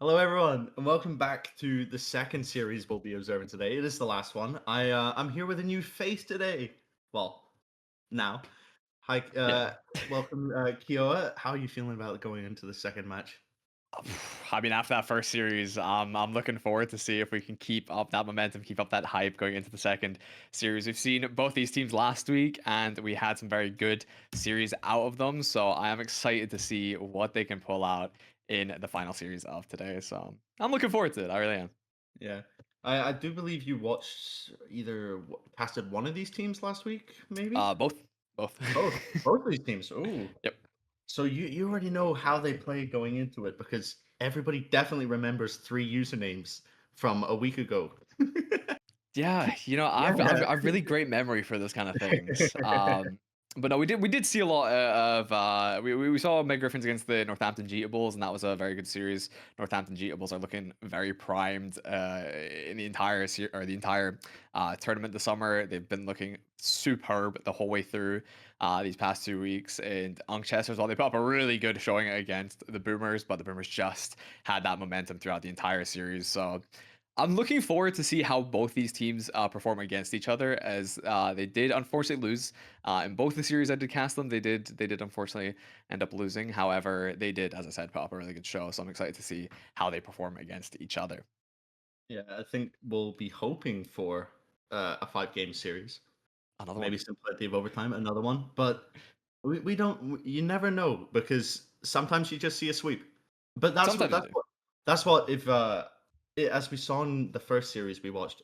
Hello, everyone, and welcome back to the second series we'll be observing today. It is the last one. I'm here with a new face today. Well, now. Hi, Yeah. welcome, Kioa. How are you feeling about going into the second match? I mean, after that first series, I'm looking forward to see if we can keep up that momentum, keep up that hype going into the second series. We've seen both these teams last week, and we had some very good series out of them. So I am excited to see what they can pull out in the final series of today. So I'm looking forward to it. I really am. Yeah, I do believe you watched casted one of these teams last week, maybe Both, both. both of these teams. Ooh, Yep. so you already know how they play going into it because everybody definitely remembers three usernames from a week ago. Yeah, Yeah. I've really great memory for those kind of things. But no, we did see a lot we saw Meg Griffins against the Northampton Jeetables, and that was a very good series. Northampton Jeetables are looking very primed in the entire tournament this summer. They've been looking superb the whole way through these past 2 weeks. And Uncchester as well, they put up a really good showing against the Boomers, but the Boomers just had that momentum throughout the entire series. So I'm looking forward to see how both these teams perform against each other, as they did unfortunately lose in both the series I did cast them. They did unfortunately end up losing. However, they did, as I said, put up a really good show. So I'm excited to see how they perform against each other. Yeah, I think we'll be hoping for a five-game series, Another one. maybe some plenty of overtime, another one. But we don't. You never know because sometimes you just see a sweep. But that's what Sometimes you that's do. what that's what if as we saw in the first series we watched,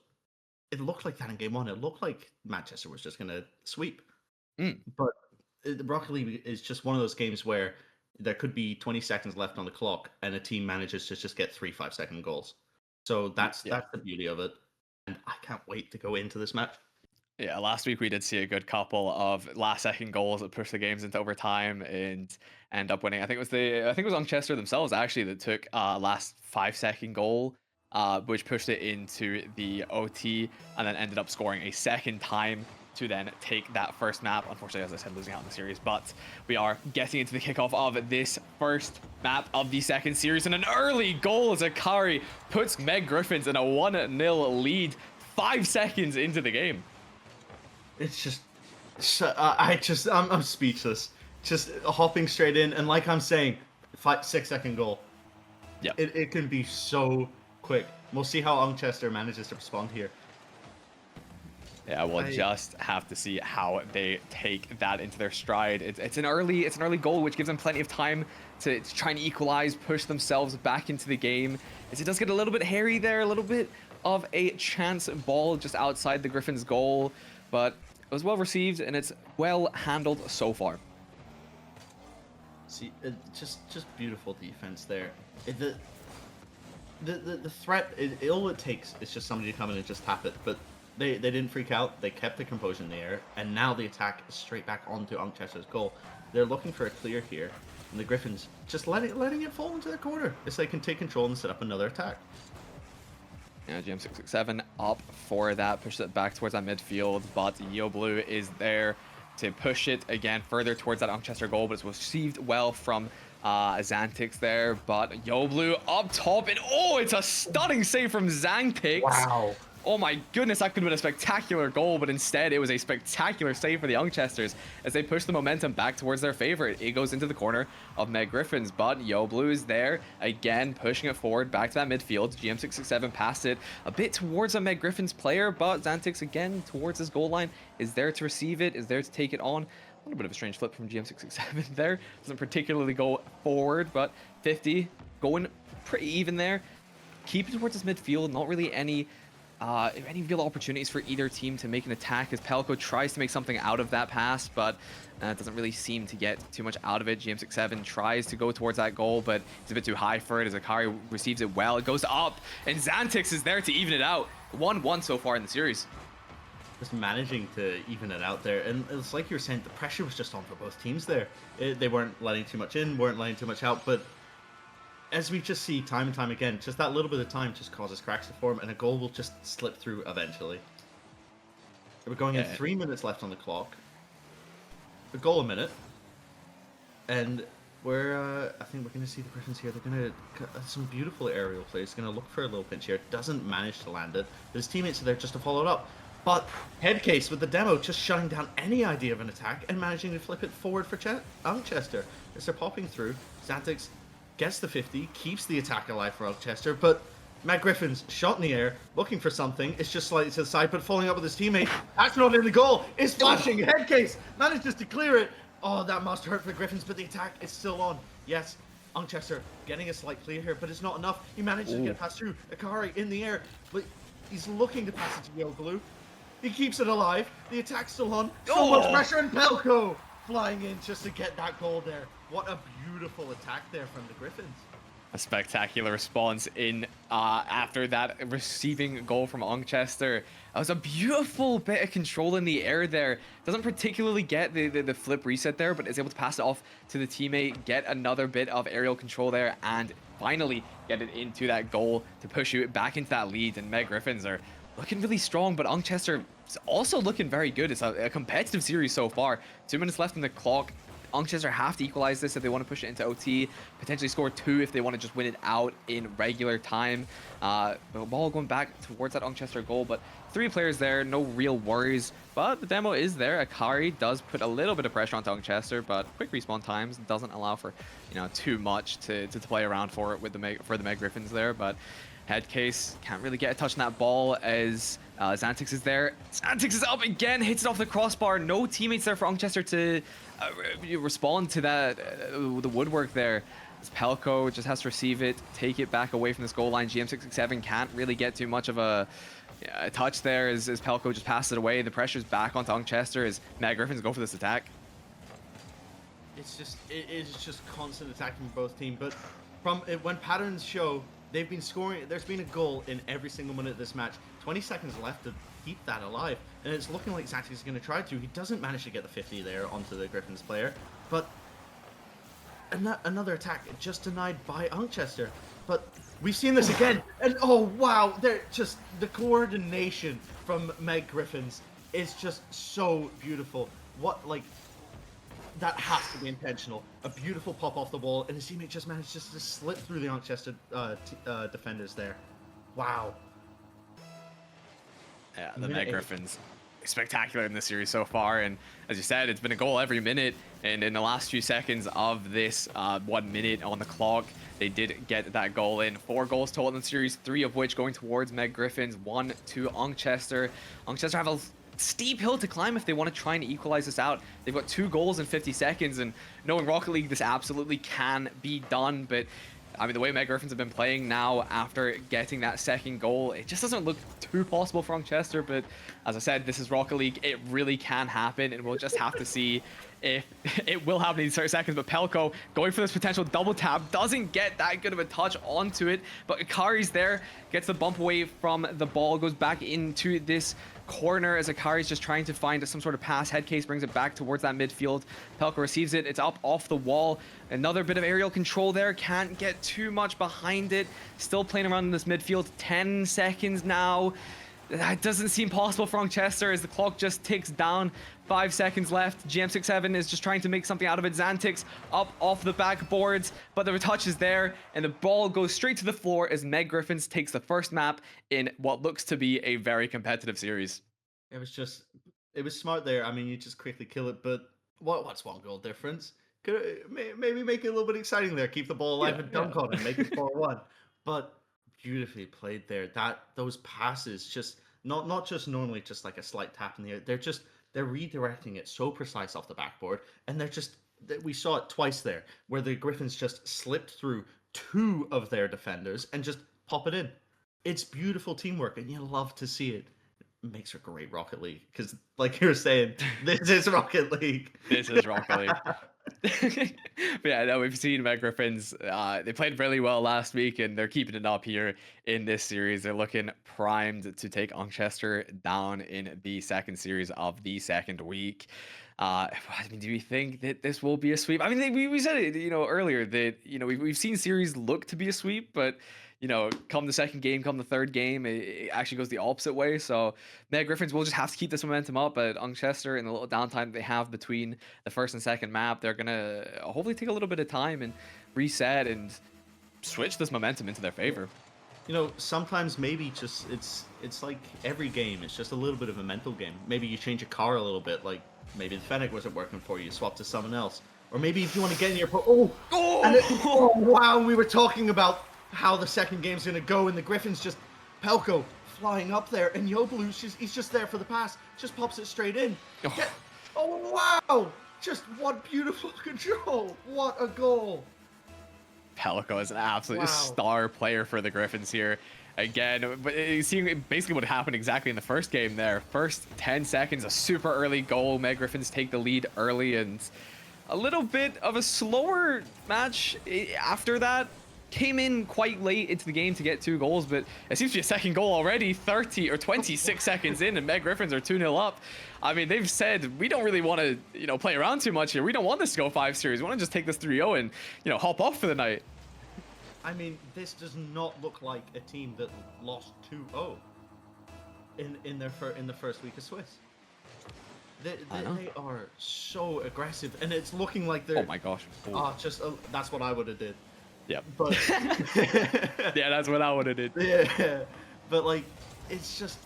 it looked like that in game one. It looked like Manchester was just gonna sweep. Mm, But Rocket League is just one of those games where there could be 20 seconds left on the clock, and a team manages to just get three 5-second goals. So yeah. that's the beauty of it, and I can't wait to go into this match. Yeah, last week we did see a good couple of last second goals that pushed the games into overtime and end up winning. I think it was Uncchester themselves actually that took last 5 second goal, which pushed it into the OT and then ended up scoring a second time to then take that first map. Unfortunately, as I said, losing out in the series, but we are getting into the kickoff of this first map of the second series, and an early goal as Akari puts Meg Griffins in a 1-0 lead 5 seconds into the game. It's just, I'm speechless. Just hopping straight in, and like I'm saying, 5 6 second goal. Yep. It can be so quick. We'll see how Ungchester manages to respond here. Yeah, we'll I just have to see how they take that into their stride. It's an early goal, which gives them plenty of time to try and equalize, push themselves back into the game. As it does get a little bit hairy there, a little bit of a chance ball just outside the Griffins' goal, but it was well received and it's well handled so far. see just beautiful defense there. The threat, all it takes is just somebody to come in and just tap it. But they didn't freak out. They kept the composure in the air, and now the attack is straight back onto Uncchester's goal. They're looking for a clear here, and the Griffins just letting it fall into their corner as they can take control and set up another attack. Yeah, GM667 up for that, pushes it back towards that midfield, but Yo Blue is there to push it again further towards that Uncchester goal, but it's received well from Xantix there, but Yo Blue up top, and oh, it's a stunning save from Xantix. Wow. Oh my goodness, that could have been a spectacular goal, but instead it was a spectacular save for the Youngchesters as they push the momentum back towards their favorite. It goes into the corner of Meg Griffins, but Yo Blue is there again, pushing it forward back to that midfield. GM667 passed it a bit towards a Meg Griffins player, but Xantix again towards his goal line is there to receive it, is there to take it on. A little bit of a strange flip from GM667 there. Doesn't particularly go forward, but 50 going pretty even there. Keep it towards his midfield, not really any real opportunities for either team to make an attack as Pelko tries to make something out of that pass, but doesn't really seem to get too much out of it. GM67 tries to go towards that goal, but it's a bit too high for it as Akari receives it well. It goes up, and Xantix is there to even it out. 1-1 so far in the series. Just managing to even it out there, and it's like you were saying, the pressure was just on for both teams there. They weren't letting too much in, weren't letting too much out, but as we just see time and time again, just that little bit of time just causes cracks to form, and a goal will just slip through eventually. We're going in Yeah. 3 minutes left on the clock. A goal a minute, and I think we're going to see the Gryphons here. They're going to some beautiful aerial plays. Going to look for a little pinch here. Doesn't manage to land it. But his teammates are there just to follow it up. But Headcase with the demo just shutting down any idea of an attack and managing to flip it forward for Uncchester. As they're popping through, Xantix gets the 50, keeps the attack alive for Uncchester, but Matt Gryphons shot in the air, looking for something. It's just slightly to the side, but following up with his teammate. That's not in the goal. It's flashing. Headcase manages to clear it. Oh, that must hurt for Gryphons, but the attack is still on. Yes, Uncchester getting a slight clear here, but it's not enough. He manages to get past through. Akari in the air, but he's looking to pass it to Yo Blue. He keeps it alive. The attack's still on. So much pressure, and Pelko flying in just to get that goal there. What a beautiful attack there from the Gryphons. A spectacular response in after that receiving goal from Uncchester. That was a beautiful bit of control in the air there. Doesn't particularly get the flip reset there, but is able to pass it off to the teammate, get another bit of aerial control there, and finally get it into that goal to push you back into that lead. And Meg Gryphons are looking really strong, but Uncchester is also looking very good. It's a competitive series so far. 2 minutes left on the clock. Uncchester have to equalize this if they want to push it into OT, potentially score 2 if they want to just win it out in regular time. The ball going back towards that Uncchester goal, but 3 players there, no real worries. But the demo is there. Akari does put a little bit of pressure onto Uncchester, but quick respawn times doesn't allow for too much to play around for it with the Meg Gryphons there. But Headcase can't really get a touch on that ball as Xantix is there. Xantix is up again, hits it off the crossbar. No teammates there for Uncchester to respond to that, the woodwork there. As Pelko just has to receive it, take it back away from this goal line. GM667 can't really get too much of a touch there as Pelko just passes it away. The pressure's back onto Uncchester as Meg Gryphons go for this attack. It is just constant attacking from both teams, but from when patterns show, they've been scoring. There's been a goal in every single minute of this match. 20 seconds left to keep that alive, and it's looking like Xantix is going to try to. He doesn't manage to get the 50 there onto the Gryphons player, but another attack just denied by Uncchester. But we've seen this again, and oh wow, they're just the coordination from Meg Gryphons is just so beautiful. That has to be intentional. A beautiful pop off the wall, and his teammate just managed to slip through the Uncchester defenders there. Wow. Yeah, the Meg Gryphons, spectacular in this series so far, and as you said, it's been a goal every minute, and in the last few seconds of this 1 minute on the clock, they did get that goal in. 4 goals total in the series, 3 of which going towards Meg Gryphons, 1 to Uncchester. Uncchester have a steep hill to climb if they want to try and equalize this out. They've got 2 goals in 50 seconds, and knowing Rocket League, this absolutely can be done. But I mean, the way Meg Gryphons have been playing now after getting that second goal, it just doesn't look too possible for Uncchester. But as I said, this is Rocket League. It really can happen, and we'll just have to see if it will happen in 30 seconds. But Pelko going for this potential double tap, doesn't get that good of a touch onto it, but Akari's there, gets the bump away from the ball, goes back into this corner as Akari's just trying to find some sort of pass. Headcase brings it back towards that midfield. Pelko receives it. It's up off the wall. Another bit of aerial control there. Can't get too much behind it. Still playing around in this midfield. 10 seconds now. That doesn't seem possible for Uncchester as the clock just ticks down. 5 seconds left. GM67 is just trying to make something out of it. Xantix up off the backboards, but the touch is there, and the ball goes straight to the floor as Meg Gryphons takes the first map in what looks to be a very competitive series. It was smart there. I mean, you just quickly kill it, but what's 1 goal difference? Could maybe make it a little bit exciting there. Keep the ball alive and dunk on it, make it 4-1. But beautifully played there. Those passes just not just normally just like a slight tap in the air. They're redirecting it so precise off the backboard, and we saw it twice there where the Gryphons just slipped through 2 of their defenders and just pop it in. It's beautiful teamwork, and you love to see it. It makes for great Rocket League because, like you were saying, this is Rocket League. This is Rocket League. But yeah, no, we've seen Meg Gryphons. They played really well last week, and they're keeping it up here in this series. They're looking primed to take Uncchester down in the second series of the second week. I mean, do we think that this will be a sweep? I mean, we said it, earlier that we've seen series look to be a sweep, but come the second game, come the third game, it actually goes the opposite way. So Meg Gryphons will just have to keep this momentum up. But Uncchester, in the little downtime they have between the first and second map, they're gonna to hopefully take a little bit of time and reset and switch this momentum into their favor. You know, sometimes maybe just it's like every game. It's just a little bit of a mental game. Maybe you change your car a little bit. Like maybe the Fennec wasn't working for you, swap to someone else. Or maybe if you want to get in your oh wow, we were talking about how the second game's gonna go, and the Gryphons just Pelko flying up there, and YoBlue, he's just there for the pass, just pops it straight in. Oh wow! Just what beautiful control! What a goal! Pelko is an absolute star player for the Gryphons here. Again, but seeing basically what happened exactly in the first game there. First 10 seconds, a super early goal. Gryphons take the lead early, and a little bit of a slower match after that. Came in quite late into the game to get 2 goals, but it seems to be a second goal already, 30 or 26 seconds in, and Gryphons are 2-0 up. I mean, they've said, we don't really want to, play around too much here. We don't want this to go 5 series. We want to just take this 3-0 and, hop off for the night. I mean, this does not look like a team that lost 2-0 in the first week of Swiss. They are so aggressive, and it's looking like they're... Oh my gosh. That's what I would have did. Yeah. But yeah, that's what I would have did. Yeah, but like, it's just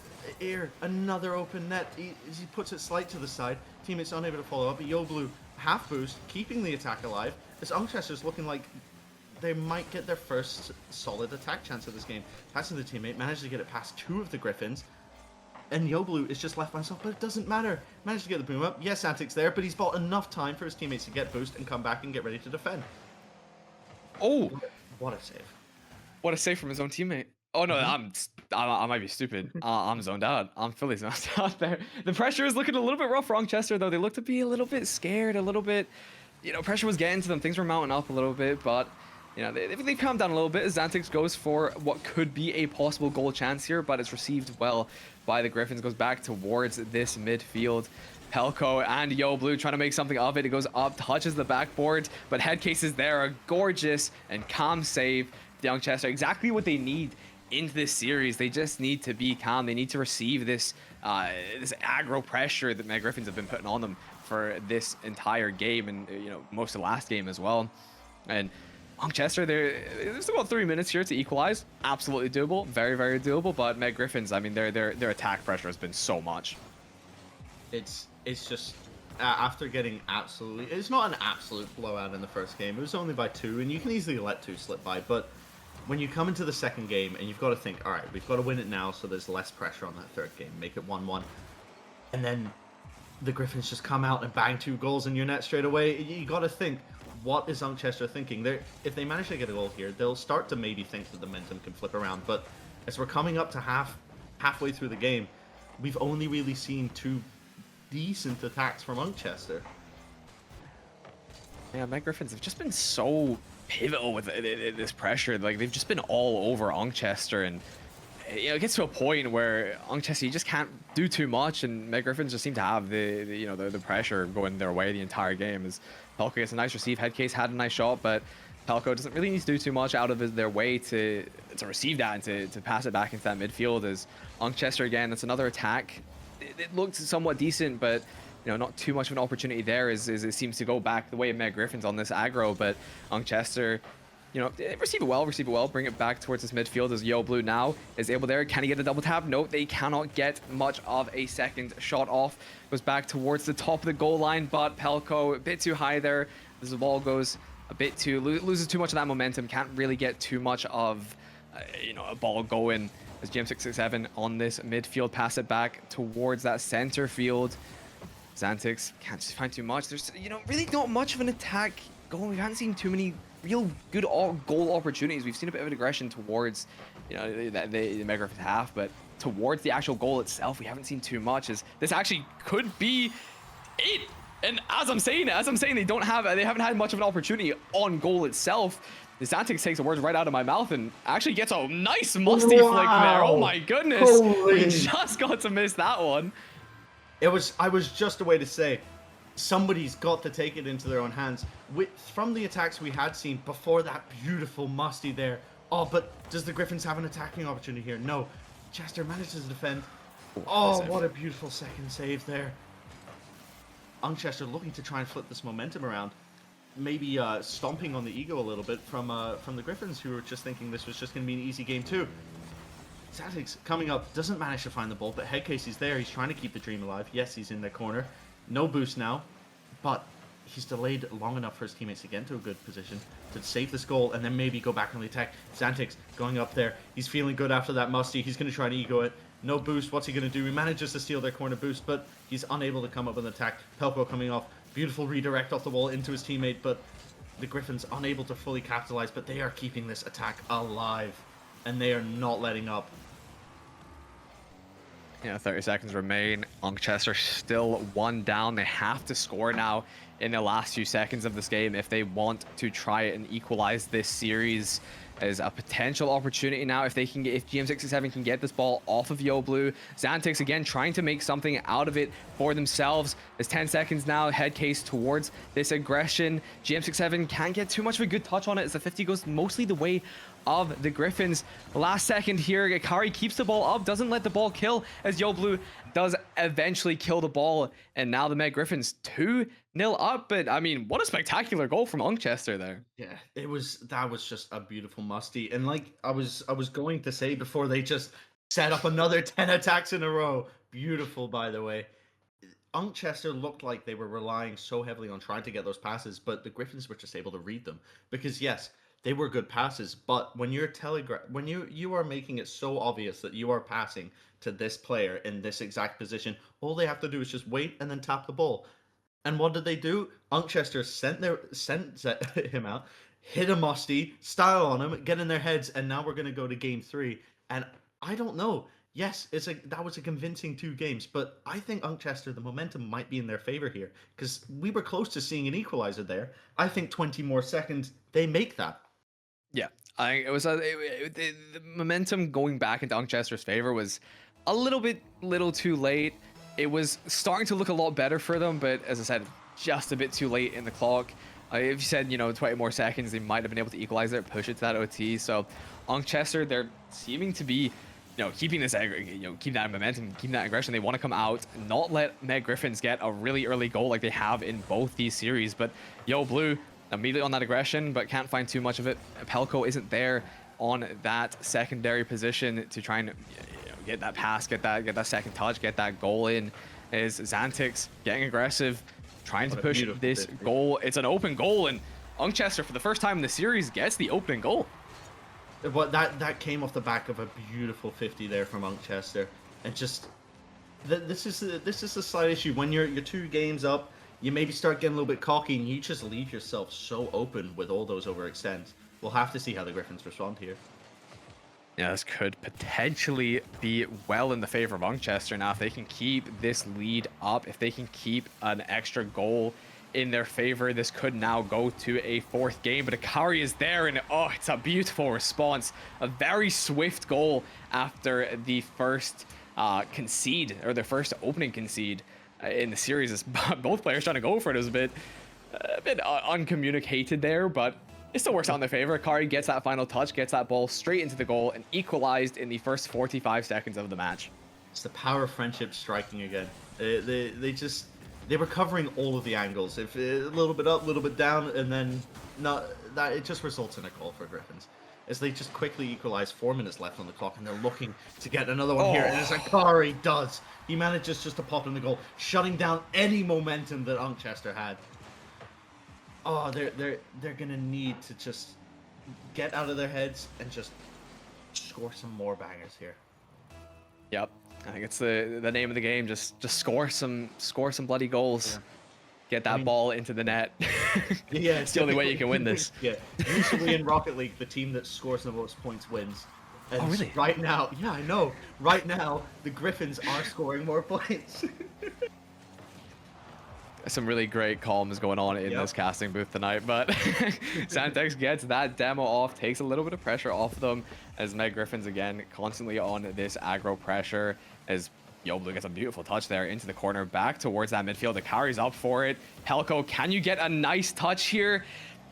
another open net. He puts it slight to the side. Teammates unable to follow up. YoBlue half boost, keeping the attack alive. As Uncchester's looking like they might get their first solid attack chance of this game. Passing the teammate, managed to get it past 2 of the Gryphons. And YoBlue is just left by himself, but it doesn't matter. Managed to get the boom up. Yes, Antic's there, but he's bought enough time for his teammates to get boost and come back and get ready to defend. Oh, what a save! What a save from his own teammate. Oh no, I might be stupid. I'm zoned out. I'm fully zoned out there. The pressure is looking a little bit rough for Uncchester, though. They look to be a little bit scared, a little bit, pressure was getting to them. Things were mounting up a little bit, but they've calmed down a little bit as Xantix goes for what could be a possible goal chance here, but it's received well by the Gryphons. Goes back towards this midfield. Pelko and YoBlue trying to make something of it. It goes up, touches the backboard, but head cases there. A gorgeous and calm save. The Uncchester, exactly what they need into this series. They just need to be calm. They need to receive this this aggro pressure that Gryphons have been putting on them for this entire game, and most of the last game as well. And Uncchester, there's about 3 minutes here to equalize. Absolutely doable, very, very doable. But Gryphons, I mean, their attack pressure has been so much. It's just after getting it's not an absolute blowout in the first game. It was only by 2, and you can easily let 2 slip by. But when you come into the second game and you've got to think, all right, we've got to win it now, so there's less pressure on that third game. Make it 1-1, and then the Gryphons just come out and bang 2 goals in your net straight away. You got to think, what is Uncchester thinking? If they manage to get a goal here, they'll start to maybe think that the momentum can flip around. But as we're coming up to halfway through the game, we've only really seen 2 decent attacks from Uncchester. Yeah, Gryphons have just been so pivotal with this pressure. Like, they've just been all over Uncchester, and it gets to a point where Uncchester, you just can't do too much, and Gryphons just seem to have the pressure going their way the entire game. As Pelko gets a nice receive, Headcase had a nice shot, but Pelko doesn't really need to do too much out of their way to receive that and to pass it back into that midfield. As Uncchester, again, that's another attack. It looked somewhat decent, but not too much of an opportunity there as it seems to go back the way of Gryphons on this aggro. But Uncchester, receive it well, bring it back towards this midfield as YoBlue now is able there. Can he get a double tap? No, they cannot get much of a second shot off. Goes back towards the top of the goal line, but Pelko a bit too high there as the ball goes a bit too, loses too much of that momentum. Can't really get too much of, a ball going. As GM667 on this midfield, pass it back towards that center field. Xantix can't find too much. There's, really not much of an attack going. We haven't seen too many real good goal opportunities. We've seen a bit of an aggression towards, the Gryphons half, but towards the actual goal itself, we haven't seen too much. As this actually could be it. And as I'm saying, they haven't had much of an opportunity on goal itself. The Xantix takes the words right out of my mouth and actually gets a nice musty flick there. Oh my goodness. Holy. We just got to miss that one. I was just a way to say, somebody's got to take it into their own hands. From the attacks we had seen before that beautiful musty there. Oh, but does the Gryphons have an attacking opportunity here? No. Chester manages to defend. Oh, what a beautiful second save there. Uncchester looking to try and flip this momentum around. maybe stomping on the ego a little bit from the Gryphons, who were just thinking this was just going to be an easy game too. Xantix coming up, doesn't manage to find the ball, but Headcase is there. He's trying to keep the dream alive. Yes, he's in their corner. No boost now, but he's delayed long enough for his teammates to get into a good position to save this goal and then maybe go back on the attack. Xantix going up there. He's feeling good after that musty. He's going to try to ego it. No boost. What's he going to do? He manages to steal their corner boost, but he's unable to come up with an attack. Pelko coming off. Beautiful redirect off the wall into his teammate, but the Gryphons unable to fully capitalize, but they are keeping this attack alive, and they are not letting up. Yeah, 30 seconds remain. Uncchester still one down. They have to score now in the last few seconds of this game if they want to try and equalize this series. There's a potential opportunity now if GM667 can get this ball off of YoBlue. Xantix again trying to make something out of it for themselves. There's 10 seconds now. Headcase towards this aggression. GM67 can't get too much of a good touch on it as the 50 goes mostly the way of the Gryphons. Last second here, Akari keeps the ball up, doesn't let the ball kill as YoBlue does eventually kill the ball. And now the Meg Gryphons 2-0 up. But I mean, what a spectacular goal from Uncchester there. Yeah, that was just a beautiful musty. And like I was going to say before, they just set up another 10 attacks in a row. Beautiful, by the way. Uncchester looked like they were relying so heavily on trying to get those passes, but the Gryphons were just able to read them. Because yes, they were good passes, but when you're when you are making it so obvious that you are passing to this player in this exact position, all they have to do is just wait and then tap the ball. And what did they do? Uncchester sent him out, hit a musty, style on him, get in their heads, and now we're gonna go to game 3. And I don't know. Yes, that was a convincing 2 games, but I think Uncchester, the momentum might be in their favor here because we were close to seeing an equalizer there. I think 20 more seconds, they make that. Yeah, it was the momentum going back into Uncchester's favor was a little too late. It was starting to look a lot better for them, but as I said, just a bit too late in the clock. If you said 20 more seconds, they might have been able to equalize it, push it to that OT. So Uncchester, they're seeming to be keeping this keep that momentum, keep that aggression. They want to come out, not let Meg Gryphons get a really early goal like they have in both these series. But YoBlue immediately on that aggression, but can't find too much of it. Pelko isn't there on that secondary position to try and get that pass, get that second touch, get that goal in. Is Xantix getting aggressive, trying to push this goal. It's an open goal, and Uncchester for the first time in the series gets the opening goal. But that came off the back of a beautiful 50 there from Uncchester, and just this is the slight issue when you're 2 games up. You maybe start getting a little bit cocky and you just leave yourself so open with all those overextends. We'll have to see how the Gryphons respond here. Yeah, this could potentially be well in the favor of Uncchester now if they can keep this lead up, if they can keep an extra goal in their favor. This could now go to a 4th game, but Akari is there, and it's a beautiful response. A very swift goal after the first concede, or their first opening concede in the series. Is both players trying to go for it. It was a bit uncommunicated there, but it still works out in their favor. Akari gets that final touch, gets that ball straight into the goal, and equalized in the first 45 seconds of the match. It's the power of friendship striking again. They were covering all of the angles. If a little bit up, a little bit down, and then it just results in a call for Gryphons. As they just quickly equalize, 4 minutes left on the clock, and they're looking to get another one here. And as Akari does, he manages just to pop in the goal, shutting down any momentum that Uncchester had. Oh, they're gonna need to just get out of their heads and just score some more bangers here. Yep, I think it's the name of the game. Just score some bloody goals. Yeah. Get that ball into the net. Yeah, it's the only way you can win this. Yeah, usually in Rocket League, the team that scores the most points wins. And really? Right now, yeah, I know. Right now, the Gryphons are scoring more points. Some really great calms going on in this casting booth tonight, but Xantix gets that demo off, takes a little bit of pressure off them as Meg Gryphons again constantly on this aggro pressure as YoBlue gets a beautiful touch there into the corner, back towards that midfield. It carries up for it. Pelko, can you get a nice touch here?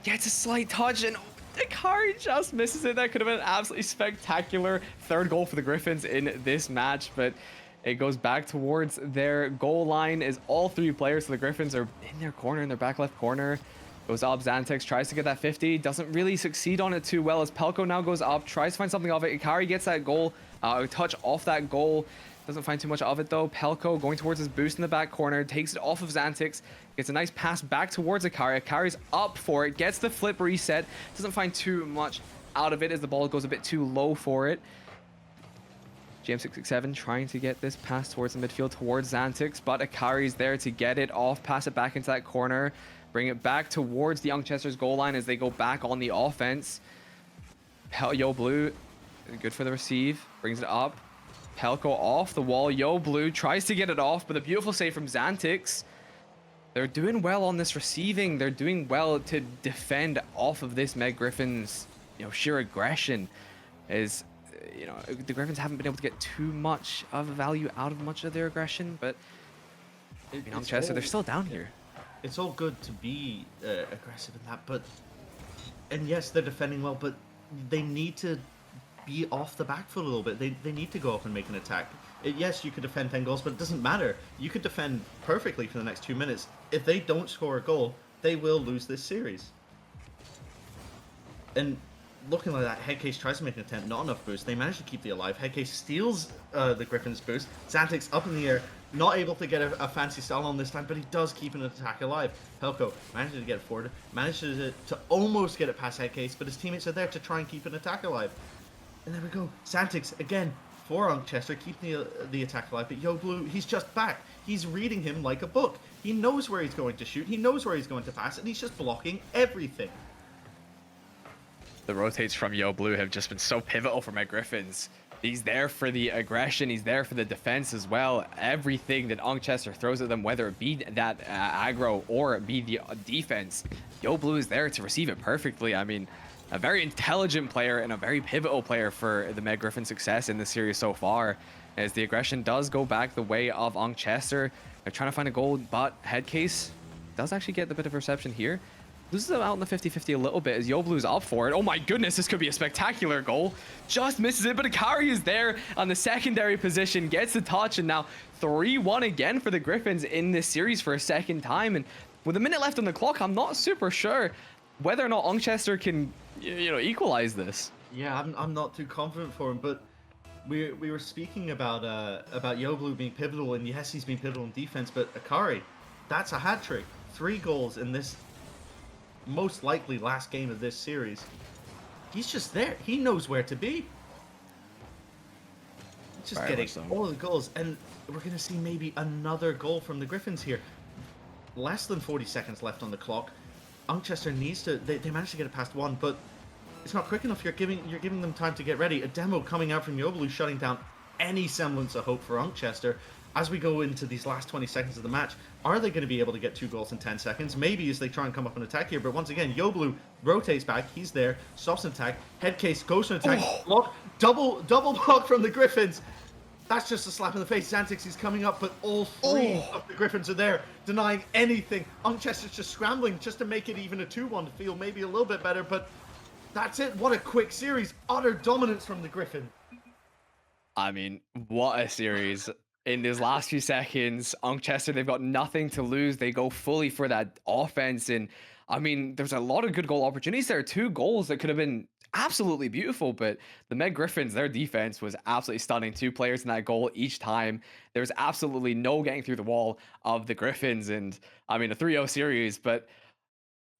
Gets a slight touch, and Akari just misses it. That could have been an absolutely spectacular 3rd goal for the Gryphons in this match, but it goes back towards their goal line as all 3 players for the Gryphons are in their corner, in their back left corner. Goes up, Xantix tries to get that 50, doesn't really succeed on it too well as Pelko now goes up, tries to find something off it. Ikari gets that goal, a touch off that goal. Doesn't find too much of it though. Pelko going towards his boost in the back corner, takes it off of Xantix, gets a nice pass back towards Ikari. Ikari's up for it, gets the flip reset, doesn't find too much out of it as the ball goes a bit too low for it. GM667 trying to get this pass towards the midfield towards Xantix, but Ikari's there to get it off, pass it back into that corner, bring it back towards the Uncchester's goal line as they go back on the offense. Yo Blue, good for the receive, brings it up. Pelko off the wall. Yo Blue tries to get it off, but a beautiful save from Xantix. They're doing well on this receiving. They're doing well to defend off of this Meg Gryphons, sheer aggression. Is the Gryphons haven't been able to get too much of value out of much of their aggression, but Uncchester, they're still down here. It's all good to be aggressive in that, and yes, they're defending well, but they need to be off the back foot a little bit. They need to go up and make an attack. Yes, you could defend 10 goals, but it doesn't matter. You could defend perfectly for the next 2 minutes. If they don't score a goal, they will lose this series. And looking like that, Headcase tries to make an attempt, not enough boost. They manage to keep the alive. Headcase steals the Gryphons boost. Xantix up in the air, not able to get a fancy style on this time, but he does keep an attack alive. Pelko manages to get it forward, manages to almost get it past Headcase, but his teammates are there to try and keep an attack alive. And there we go. Xantix, again, for Uncchester, keeping the attack alive. But Yo Blue, he's just back. He's reading him like a book. He knows where he's going to shoot. He knows where he's going to pass. And he's just blocking everything. The rotates from Yo Blue have just been so pivotal for my Gryphons. He's there for the aggression. He's there for the defense as well. Everything that Uncchester throws at them, whether it be that aggro or it be the defense, Yo Blue is there to receive it perfectly. I mean, a very intelligent player and a very pivotal player for the Meg Gryphon success in this series so far, as the aggression does go back the way of Uncchester. They're trying to find a goal, but Headcase does actually get the bit of reception here. Loses them out in the 50-50 a little bit as Yo Blue's up for it. Oh my goodness, this could be a spectacular goal. Just misses it, but Ikari is there on the secondary position, gets the touch, and now 3-1 again for the Gryphons in this series for a second time. And with a minute left on the clock, I'm not super sure whether or not Uncchester can, equalize this. Yeah, I'm not too confident for him, but we were speaking about Yo Blue being pivotal, and yes, he's been pivotal in defense, but Ikari, that's a hat trick. 3 goals in this most likely last game of this series. He's just there. He knows where to be. He's just getting all the goals, and we're going to see maybe another goal from the Gryphons here. Less than 40 seconds left on the clock. Uncchester needs to. They managed to get it past 1, but it's not quick enough. You're giving them time to get ready. A demo coming out from Yo Blue, shutting down any semblance of hope for Uncchester. As we go into these last 20 seconds of the match, are they going to be able to get 2 goals in 10 seconds? Maybe as they try and come up and attack here, but once again, Yo Blue rotates back. He's there, stops an attack. Headcase goes to an attack. Block, double block from the Gryphons. That's just a slap in the face. Xantix is coming up, but all 3 of the Gryphons are there, denying anything. Uncchester's just scrambling just to make it even a 2-1 to feel maybe a little bit better, but that's it. What a quick series. Utter dominance from the Gryphon. I mean, what a series. In these last few seconds, Uncchester, they've got nothing to lose. They go fully for that offense. And I mean, there's a lot of good goal opportunities there. 2 goals that could have been absolutely beautiful, but the Meg Gryphons, their defense was absolutely stunning. 2 players in that goal each time. There was absolutely no getting through the wall of the Gryphons. And I mean, a 3-0 series, but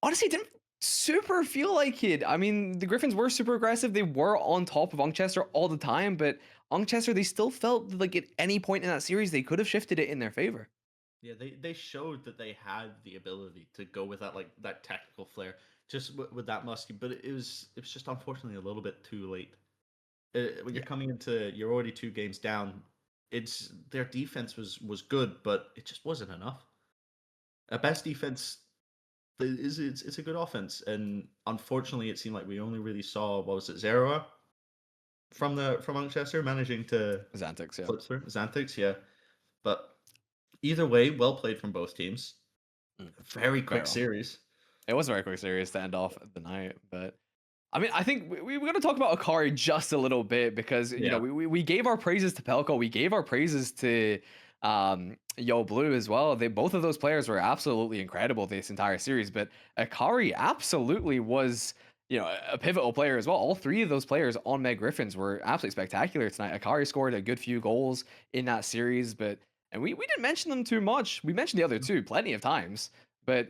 honestly, it didn't super feel like it. I mean, the Gryphons were super aggressive. They were on top of Uncchester all the time, but Uncchester, they still felt like at any point in that series, they could have shifted it in their favor. Yeah, they showed that they had the ability to go with that technical flair, just with that musky. But it was just unfortunately a little bit too late. When you're coming into, you're already 2 games down. It's their defense was good, but it just wasn't enough. A best defense it's a good offense, and unfortunately, it seemed like we only really saw, what was it, Zera from Uncchester managing to Xantix, yeah. flip through. Xantix, yeah. But either way, well played from both teams. Very quick series. It was a very quick series to end off the night, but I mean, I think we're going to talk about Ikari just a little bit because, we gave our praises to Pelko. We gave our praises to, Yo Blue as well. They both of those players were absolutely incredible this entire series, but Akari absolutely was, a pivotal player as well. All three of those players on Meg Griffins were absolutely spectacular tonight. Akari scored a good few goals in that series, but and we didn't mention them too much. We mentioned the other two plenty of times, but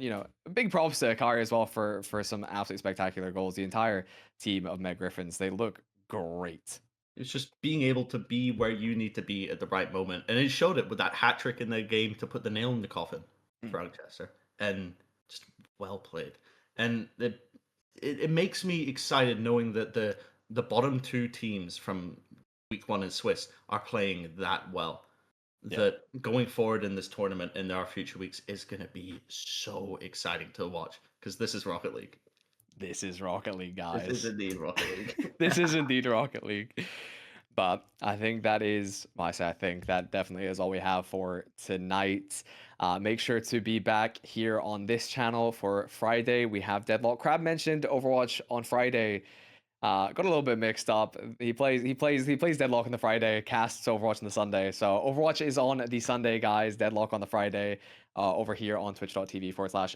big props to Akari as well for some absolutely spectacular goals. The entire team of Meg Griffins, they look great. It's just being able to be where you need to be at the right moment, and it showed it with that hat trick in the game to put the nail in the coffin for Uncchester, and just well played. And it makes me excited knowing that the bottom two teams from week one in Swiss are playing that well. Yeah. That going forward in this tournament in our future weeks is going to be so exciting to watch because this is Rocket League. This is Rocket League, This is guys. indeed Rocket League. This is indeed Rocket League. But I think that is, well, I think that definitely is all we have for tonight. Make sure to be back here on this channel for Friday. We have Deadlock. Crab mentioned Overwatch on Friday. Got a little bit mixed up. He plays Deadlock on the Friday, casts Overwatch on the Sunday. So Overwatch is on the Sunday, guys. Deadlock on the Friday. Over here on twitch.tv/USS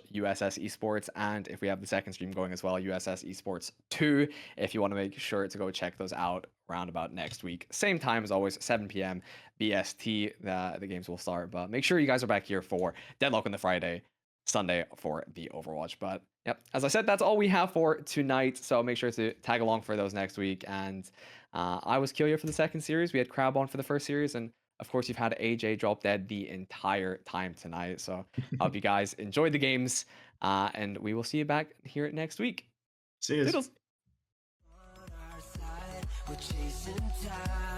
Esports. And if we have the second stream going as well, USS Esports 2. If you want to make sure to go check those out around about next week. Same time as always, 7 p.m. BST. The games will start. But make sure you guys are back here for Deadlock on the Friday. Sunday for the Overwatch. But yep, as I said, that's all we have for tonight. So make sure to tag along for those next week. And I was Killier for the second series. We had Crab on for the first series. And of course, you've had AJ drop dead the entire time tonight. So I hope you guys enjoyed the games. And we will see you back here next week. See you. Toodles. On our side, we're chasing time.